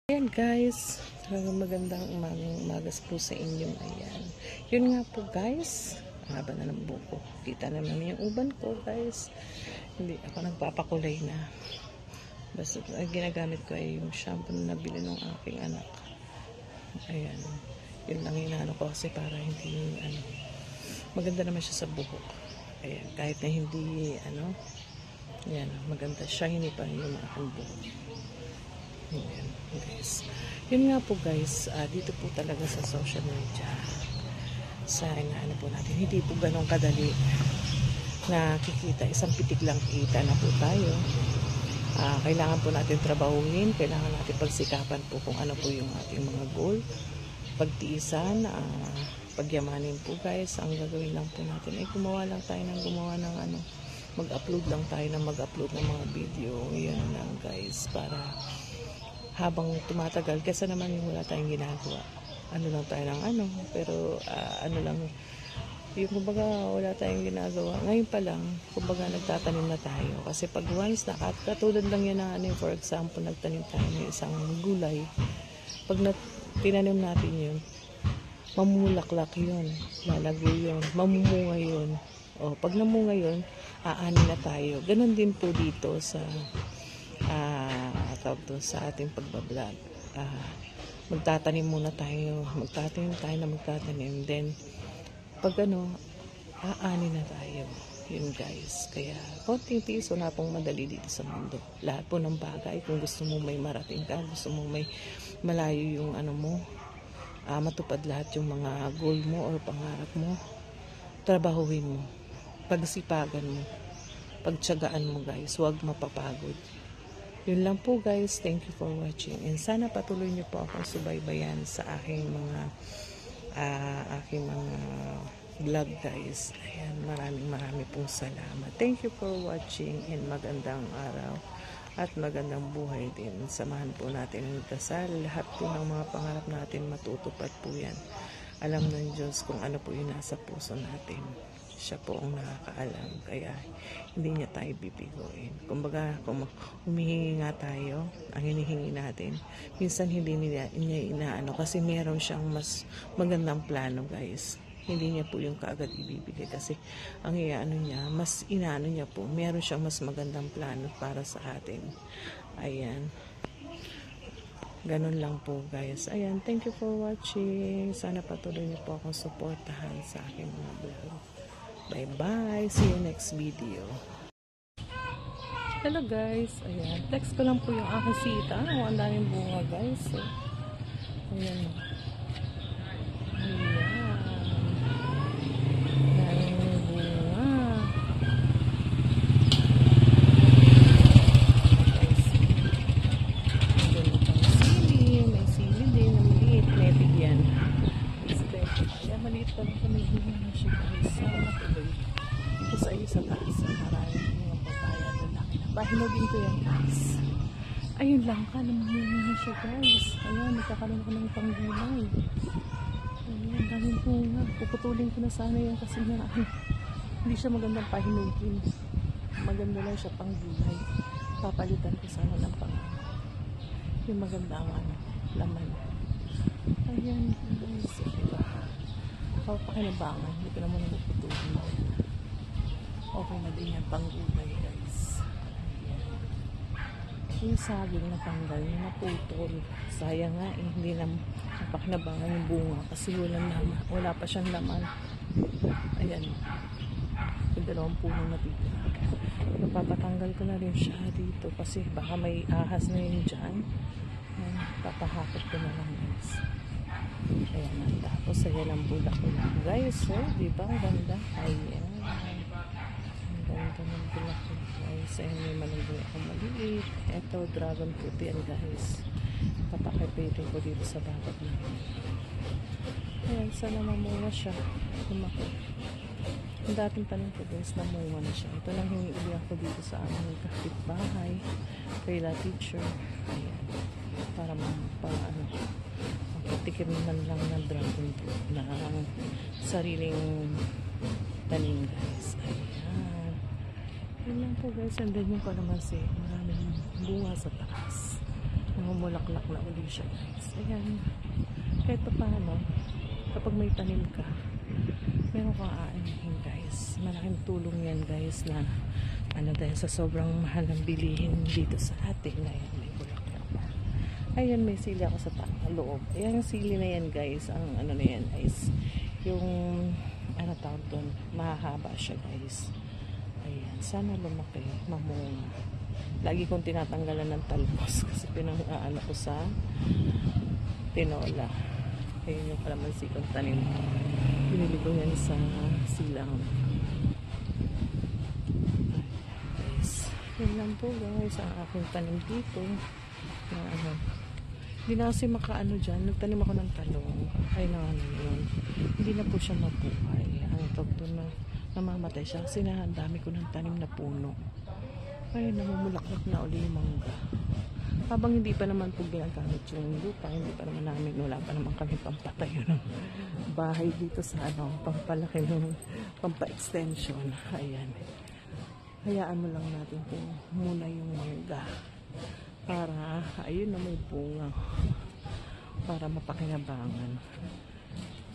Ayan guys, talagang magandang umagas po sa inyo. Ayan. Yun nga po guys, ang haba na ng buko. Kita naman yung uban ko guys. Hindi ako nagpapakulay na. Basta ginagamit ko ay yung shampoo na nabili ng aking anak. Ayan. Yun lang inaano ko kasi para hindi maganda naman siya sa buhok. Ayan. Kahit na hindi ayan, maganda siya, hindi pa yung aking buhok. Ayan, guys. Yun nga po guys, dito po talaga sa social media, sa ano po natin, hindi po ganun kadali na kikita. Isang pitik lang kita na po tayo. Kailangan po natin trabahuin, kailangan natin pagsikapan po kung ano po yung ating mga goal, pagtiisan, pagyamanin po guys. Ang gagawin lang po natin ay gumawa lang tayo ng mag-upload lang tayo ng mag-upload ng mga video. Yan lang guys, para habang tumatagal, kasi naman yung wala tayong ginagawa. Lang tayo ng pero lang, yung kumbaga wala tayong ginagawa. Ngayon pa lang, kumbaga nagtatanim na tayo. Kasi pag once na, katulad lang yan na for example, nagtanim tayo ng isang gulay. Pag tinanim natin yun, mamulaklak yun, lalago yun, mamumunga yun. O, pag namunga yun, aanin na tayo. Ganon din po dito sa sa ating pagbablog. Magtatanim muna tayo, magtatanim, then pag aanin na tayo. Yun guys, kaya konting tiis, wala pong madali dito sa mundo. Lahat po ng bagay, kung gusto mo may marating ka, gusto mo may malayo yung matupad lahat yung mga goal mo or pangarap mo, trabahuin mo, pagsipagan mo, pagtiyagaan mo guys, huwag mapapagod. Yun lang po guys, thank you for watching, and sana patuloy niyo po akong subaybayan sa aking mga vlog guys. Ayan, maraming pong salamat. Thank you for watching, and magandang araw at magandang buhay din. Samahan po natin ang dasal. Lahat po ng mga pangarap natin matutupad po yan. Alam ng Diyos kung ano po yung nasa puso natin. Siya po ang nakakaalam, kaya hindi niya tayo bibigoin. Kumbaga, kung humihingi nga tayo, ang hinihingi natin, minsan hindi niya inaano, kasi meron siyang mas magandang plano guys. Hindi niya po yung kaagad ibibigay, kasi ang niya, mas inaano niya po, meron siyang mas magandang plano para sa atin. Ayan. Ganun lang po guys. Ayan, thank you for watching. Sana patuloy niyo po akong suportahan sa aking mga vlog. Bye bye. See you next video. Hello guys. Ayan. Text ko lang po yung aking sita. Ang daming bunga guys. Ayan. Pahinugin ko yan guys. Ayun lang ka, namumunga na siya guys. Ayan, nagkakaroon ko ng panggulay. Ayan, daming bunga. Puputulin ko na sana yan kasi hindi siya magandang pahinugin. Maganda lang siya panggulay. Papalitan ko sana ng yung maganda ang laman. Ayan guys. Diba? Pakinabangan. Hindi ko naman napuputulin. Okay na din yan panggulay guys. Yung saging na tanggal, yung naputol. Sayang nga hindi na napakinabangan yung bunga kasi wala pa siyang laman. Ayan. Yung dalawang punong natitira. Papatanggal ko na rin siya dito kasi baka may ahas na yun dyan. Ayan, papahakot ko na lang guys. Ayan, tapos ayan ang bulak ko lang guys. Diba? Ang ganda. Ayan. Ganda ng bulak ko guys. Ayan, may malunggoy ako maliit. Ito, dragon fruit yan guys. Papakipitin ko dito sa babat namin. Ayan, sana mamunga siya. Lumaki. Ang dating tanong ko guys, namunga na siya. Ito lang hiniuli ako dito sa aming kapitbahay. Kayla teacher. Ayan. Para makatikim man lang ng dragon fruit na sariling tanim guys. Ayan. Yun lang po guys, and then yung kalamansi, maraming bunga sa taas. Namumulaklak na uli siya guys. Ayan. Kahit pa paano, kapag may tanim ka, meron kang aanihin guys. Malaking tulong yan guys na ano dahil sa sobrang mahal ng bilihin dito sa atin. Ayan, may bulaklak pa. Ayan, may sili ako sa loob. Ayan, yung sili na yan guys. Ang ano na yan guys. Yung ano tawag doon, mahahaba siya guys. Ayan, sana lumaki, mamunga. Lagi kong tinatanggalan ng talbos kasi pinang-aano ko sa tinola. Ayun yung kalamansi kong tanim. Binili ko yan sa silang. Guys, yun lang po guys ang aking tanim dito. Na ano, hindi na kasi makaano dyan. Nagtanim ako ng talong. Ay na ano yun. Hindi na po siya mabuhay. Ang tawag doon na namamatay siya kasi na ang dami ko ng tanim na puno. Ay, namumulaklak na uli yung mangga. Habang hindi pa naman po ginagamit yung lupa, hindi pa naman namin, wala pa naman kami pampatayo ng bahay dito sa ano, pampalaki ng pampa-extension. Ayan. Hayaan mo lang natin kung muna yung mangga. Para, ayun na may bunga. Para mapakinabangan.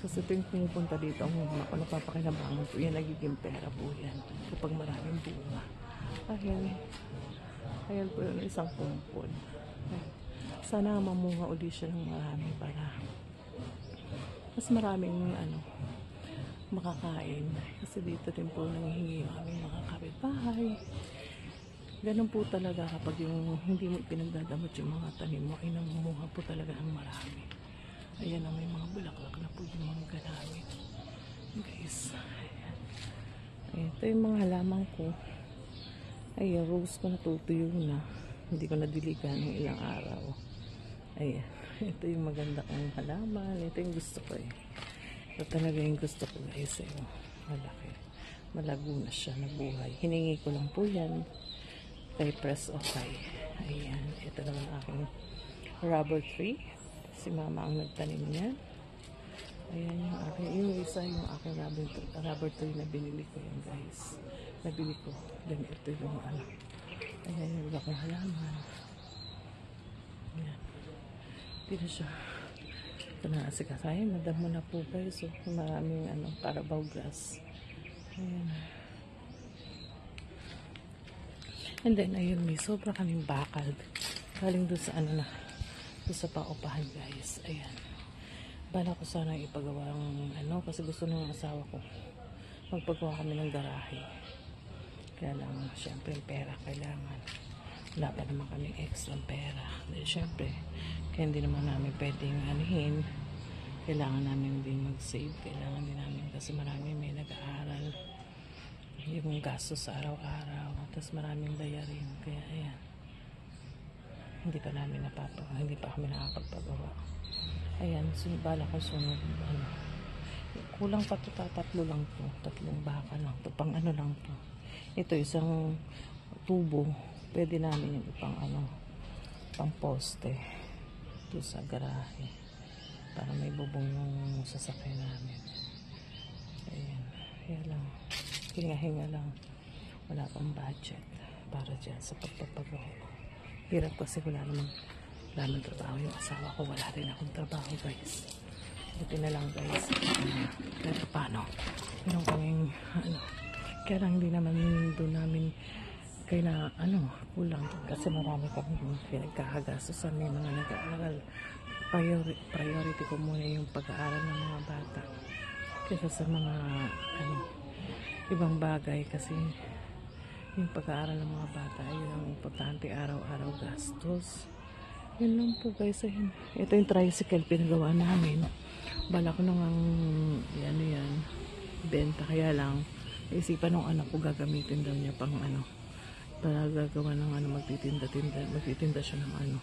Kasi tuwing pumupunta dito, ang ako napapakinabangan po yan, nagiging pera po yan. Kapag maraming bunga. Ayan. Ayan po yung isang kumpon. Sana mamunga uli siya ng marami para mas maraming ano, makakain. Kasi dito din po nanghihingi yung aming mga kapitbahay. Ganun po talaga kapag yung hindi mo pinagdadamot yung mga tanim mo, ay namumunga po talaga ng marami. Ayan na may mga bulaklak na po yung mga namin. Guys. Ayan. Ito yung mga halaman ko. Ay, yung rose ko natutuyo na. Hindi ko nadiligan ng ilang araw. Ayan. Ito yung maganda kong halaman. Ito yung gusto ko eh. Ito talaga yung gusto ko guys. Yung malaki. Malago na siya, nabuhay. Hiningi ko lang po yan. Kay Press Okay. Ayan. Ito naman aking rubber tree. Si mama ang nagtanim niya. Ayan yung aking. Yung isa yung aking rubber tree na binili ko yan guys. Nabili ko. Then ito yung ano. Ayan yung iba kong halaman. Ayan. Dito siya. Ito na asikasahin. Nadamo na po guys. So, maraming ano, Carabao grass. Ayan. And then ayun, may sobra kaming bakal. Galing doon sa ano na. Doon sa paupahan guys. Ayan. Bala ko sana ipagawa ng ano. Kasi gusto ng asawa ko. Magpagawa kami ng garahe. Kaya lang, syempre, pera kailangan. Wala pa naman kami extra pera. Dahil syempre, kaya hindi naman namin pwedeng anihin. Kailangan namin din mag-save. Kailangan din namin kasi marami may nag-aaral. Yung gasto sa araw-araw. Tapos maraming bayarin. Kaya ayan. Hindi pa namin hindi pa kami nakapagpagawa. Ayan, bala ko sunod. Ano, kulang pa ito, tatlo lang to. Tatlong baka lang to. Pang ano lang to. Ito isang tubo. Pwede namin yung pang ano, pang poste. Ito sa garahe. Para may bubong yung sasakyan namin. Ayan. Kaya lang. Hinga-hinga lang. Wala pang budget para dyan sa pagpapagawa. Hirap kasi wala naman trabaho yung asawa ko. Wala rin akong trabaho guys. Buti na lang guys. Pero paano? Meron kaming ano. Kaya lang hindi naman doon namin kaya na ano, kulang. Kasi marami kami pinagkakagastosan. May mga nag-aaral. Priority ko muna yung pag-aaral ng mga bata. Kaysa sa mga ano, ibang bagay kasi yung pag-aaral ng mga bata yun ang importante, araw-araw gastos. Yun lang po guys. Ito yung tricycle pinagawa namin. Bala ko nang yan benta, kaya lang isipan ng anak ko gagamitin daw niya pang ano, para gagawa ng ano, magtitinda siya ng ano.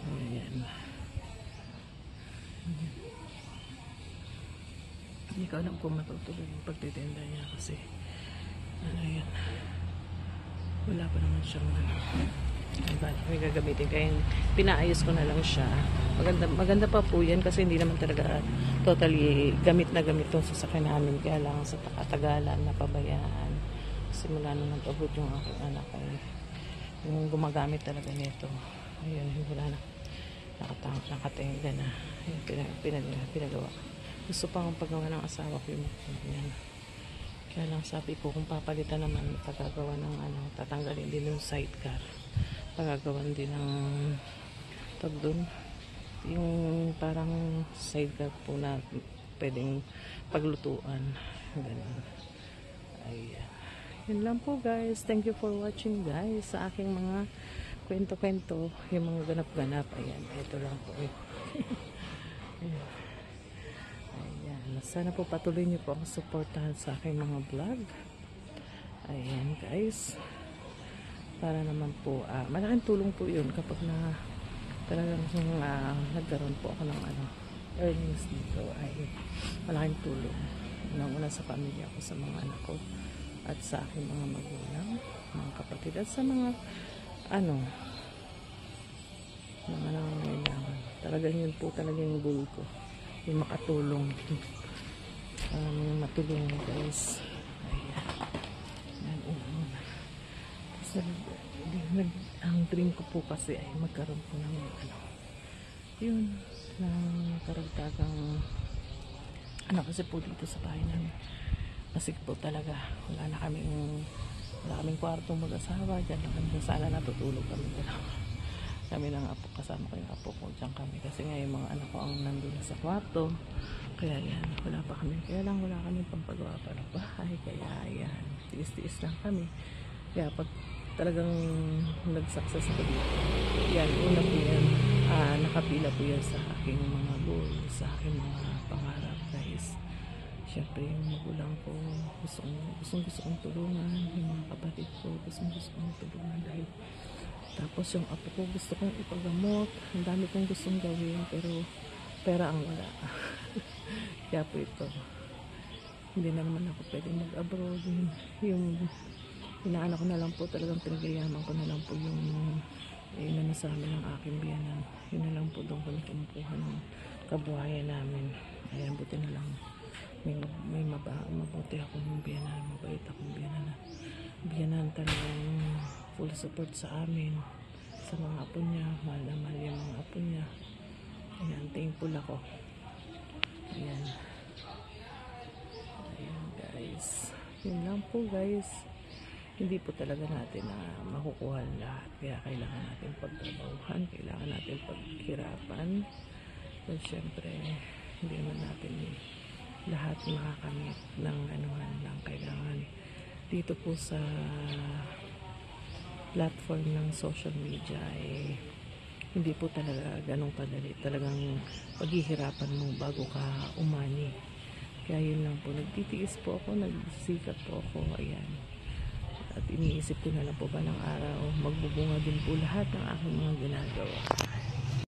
Ayan. Hindi ko alam kung matutuloy yung pagtitinda niya kasi ano yan, wala pa naman siyang ano, may gagamitin, kaya pinaayos ko na lang siya. Maganda pa po yan kasi hindi naman talaga totally gamit na gamit itong sasakyan namin, kaya lang sa katagalan napabayaan. Simula nung nag-abot yung aking anak ay yung gumagamit talaga nito. Ayun, wala na. Nakatenga na. Ayun, pinagawa. Gusto pa akong paggawa ng asawa ko yung yan. Kaya lang sabi ko kung papalitan naman, pagagawa ng tatanggalin din yung sidecar. Pagagawan din ng tag doon. Yung parang sidecar po na pwedeng paglutuan. Ganun. Ayan. Yun lang po guys. Thank you for watching guys sa aking mga kwento-kwento. Yung mga ganap-ganap. Ayan. Ito lang po. Ayan. Ayan. Sana po patuloy niyo po ang suportahan sa aking mga vlog. Ayan guys. Para naman po, malaking tulong po yun kapag na talagang nagkaroon po ako ng earnings dito ay malaking tulong. Unang-una sa pamilya ko, sa mga anak ko at sa aking mga magulang, mga kapatid at sa mga mga nangangailangan. Talagang yun po talaga yung goal ko, yung makatulong, matulungan guys. Ayan. Ang dream ko po kasi ay magkaroon po ng yun, ng karagdagang kasi po dito sa bahay namin. Kasi po talaga wala kaming kwartong mag-asawa. Diyan lang kami, sana natutulog kami dalawa. Kami ng apo, kasama ko yung apo ko, diyan kami. Kasi nga yung mga anak ko ang nandun sa kwarto. Kaya yan, wala kami pampagawa pa ng bahay. Kaya yan, tiis-tiis lang kami. Kaya pag talagang nag-success ko dito, yan, una po yan, nakapila po yan sa aking mga goal, sa aking mga pangarap guys. Siyempre yung magulang ko, gusto kong tulungan, yung mga kapatid ko, gusto kong tulungan dahil tapos yung apo ko gusto kong ipagamot, ang dami kong gustong gawin, pero pera ang wala. Kaya po ito, hindi na naman ako pwedeng mag-abroad. Yung inaano ko na lang po, talagang pinagayaman ko na lang po yung sa amin ng aking biyanan. Yun na lang po doon kami kumukuha ng kabuhayan namin. Ayan, buti na lang may mabuti akong biyanan, mabait akong biyanan talagang full support sa amin, sa mga apo niya, mahal na mahal yung mga apo niya. Ayan, thankful ako. Ayan guys, yun lang po guys. Hindi po talaga natin makukuha lahat, kaya kailangan natin pagtrabahuhan, kailangan natin paghirapan. So syempre hindi naman natin lahat makakamit ng lang. Kailangan dito po sa platform ng social media hindi po talaga ganong kadali. Talagang paghihirapan mo bago ka umani. Kaya yun lang po, nagtitiis po ako, nagsikat po ako. Ayan, at iniisip ko na lang po ba ng araw magbubunga din po lahat ng aking mga ginagawa.